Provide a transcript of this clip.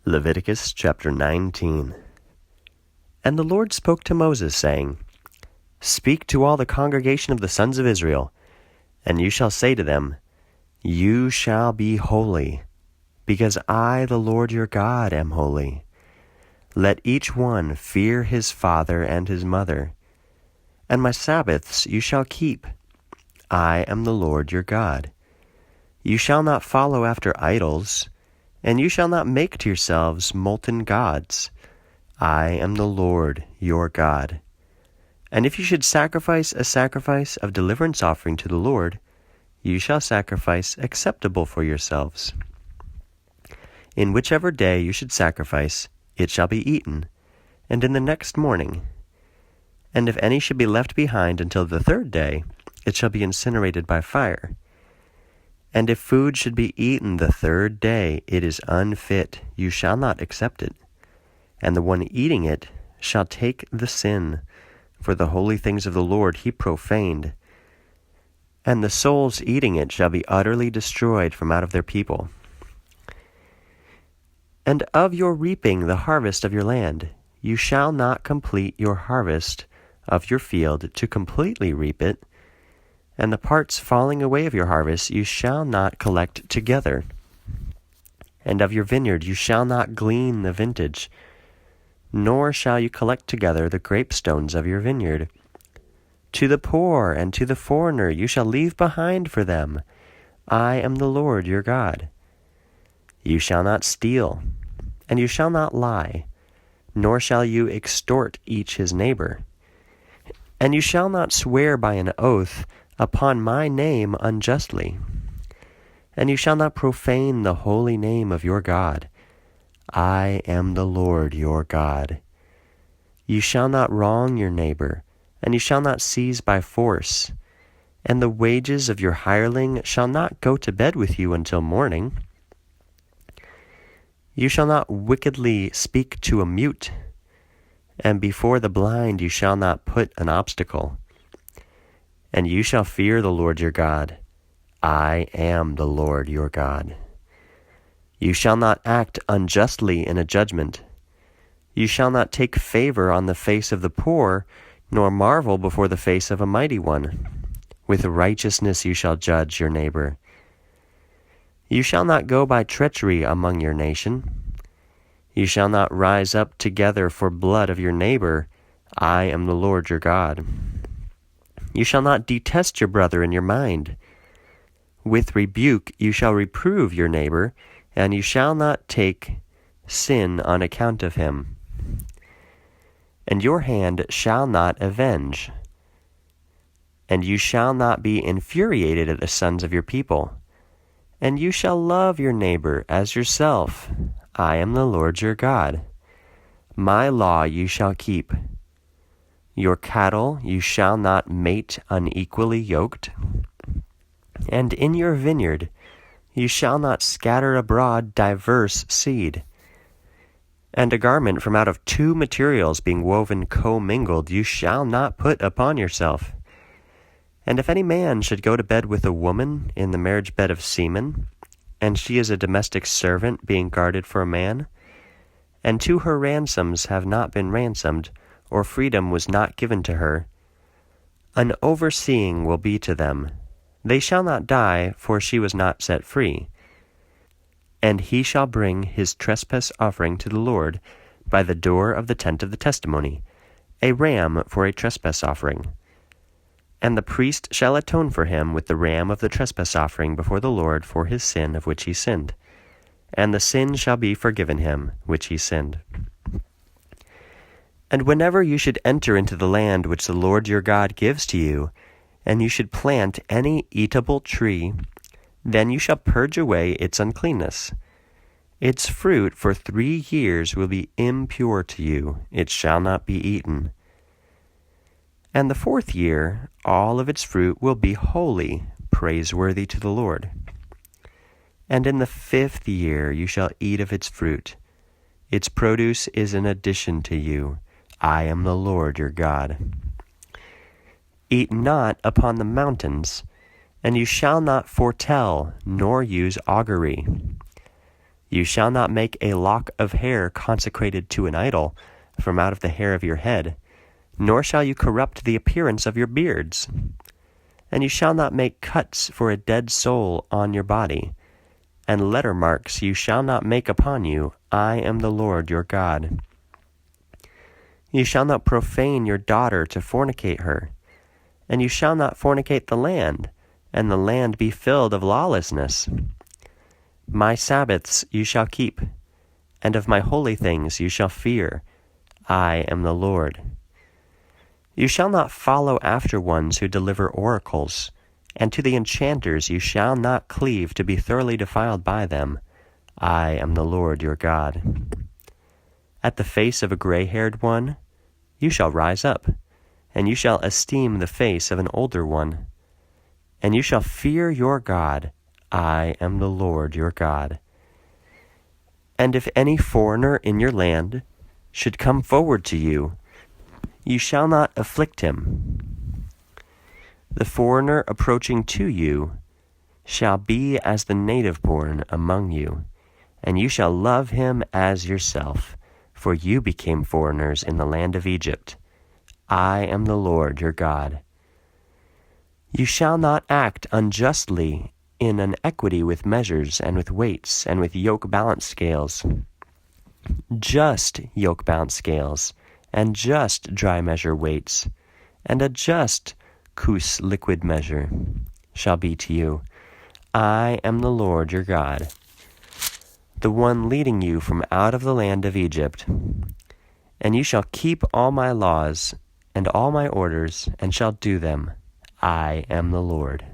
Leviticus chapter 19. And the Lord spoke to Moses, saying, Speak to all the congregation of the sons of Israel, and you shall say to them, You shall be holy, because I, the Lord your God, am holy. Let each one fear his father and his mother. And my Sabbaths you shall keep. I am the Lord your God. You shall not follow after idols, and you shall not make to yourselves molten gods. I am the Lord your God. And if you should sacrifice a sacrifice of deliverance offering to the Lord, you shall sacrifice acceptable for yourselves. In whichever day you should sacrifice, it shall be eaten, and in the next morning. And if any should be left behind until the third day, it shall be incinerated by fire. And if food should be eaten the third day, it is unfit, you shall not accept it. And the one eating it shall take the sin, for the holy things of the Lord he profaned. And the souls eating it shall be utterly destroyed from out of their people. And of your reaping the harvest of your land, you shall not complete your harvest of your field to completely reap it, and the parts falling away of your harvest you shall not collect together. And of your vineyard you shall not glean the vintage, nor shall you collect together the grapestones of your vineyard. To the poor and to the foreigner you shall leave behind for them. I am the Lord your God. You shall not steal, and you shall not lie, nor shall you extort each his neighbor. And you shall not swear by an oath upon my name unjustly. And you shall not profane the holy name of your God. I am the Lord your God. You shall not wrong your neighbor, and you shall not seize by force. And the wages of your hireling shall not go to bed with you until morning. You shall not wickedly speak to a mute, and before the blind you shall not put an obstacle. And you shall fear the Lord your God. I am the Lord your God. You shall not act unjustly in a judgment. You shall not take favor on the face of the poor, nor marvel before the face of a mighty one. With righteousness you shall judge your neighbor. You shall not go by treachery among your nation. You shall not rise up together for blood of your neighbor. I am the Lord your God. You shall not detest your brother in your mind. With rebuke you shall reprove your neighbor, and you shall not take sin on account of him. And your hand shall not avenge. And you shall not be infuriated at the sons of your people. And you shall love your neighbor as yourself. I am the Lord your God. My law you shall keep. Your cattle you shall not mate unequally yoked. And in your vineyard you shall not scatter abroad diverse seed. And a garment from out of two materials being woven commingled you shall not put upon yourself. And if any man should go to bed with a woman in the marriage bed of semen, and she is a domestic servant being guarded for a man, and to her ransoms have not been ransomed, or freedom was not given to her, an overseeing will be to them. They shall not die, for she was not set free. And he shall bring his trespass offering to the Lord by the door of the tent of the testimony, a ram for a trespass offering. And the priest shall atone for him with the ram of the trespass offering before the Lord for his sin of which he sinned. And the sin shall be forgiven him which he sinned. And whenever you should enter into the land which the Lord your God gives to you, and you should plant any eatable tree, then you shall purge away its uncleanness. Its fruit for 3 years will be impure to you, it shall not be eaten. And the 4th year, all of its fruit will be holy, praiseworthy to the Lord. And in the 5th year you shall eat of its fruit. Its produce is an addition to you. I am the Lord your God. Eat not upon the mountains, and you shall not foretell, nor use augury. You shall not make a lock of hair consecrated to an idol from out of the hair of your head, nor shall you corrupt the appearance of your beards. And you shall not make cuts for a dead soul on your body, and letter marks you shall not make upon you. I am the Lord your God. You shall not profane your daughter to fornicate her, and you shall not fornicate the land, and the land be filled of lawlessness. My Sabbaths you shall keep, and of my holy things you shall fear. I am the Lord. You shall not follow after ones who deliver oracles, and to the enchanters you shall not cleave to be thoroughly defiled by them. I am the Lord your God. At the face of a gray-haired one you shall rise up, and you shall esteem the face of an older one. And you shall fear your God. I am the Lord your God. And if any foreigner in your land should come forward to you, you shall not afflict him. The foreigner approaching to you shall be as the native-born among you, and you shall love him as yourself, for you became foreigners in the land of Egypt. I am the Lord your God. You shall not act unjustly in inequity with measures and with weights and with yoke-balance scales. Just yoke-balance scales and just dry measure weights and a just kous liquid measure shall be to you. I am the Lord your God, the one leading you from out of the land of Egypt. And you shall keep all my laws and all my orders and shall do them. I am the Lord.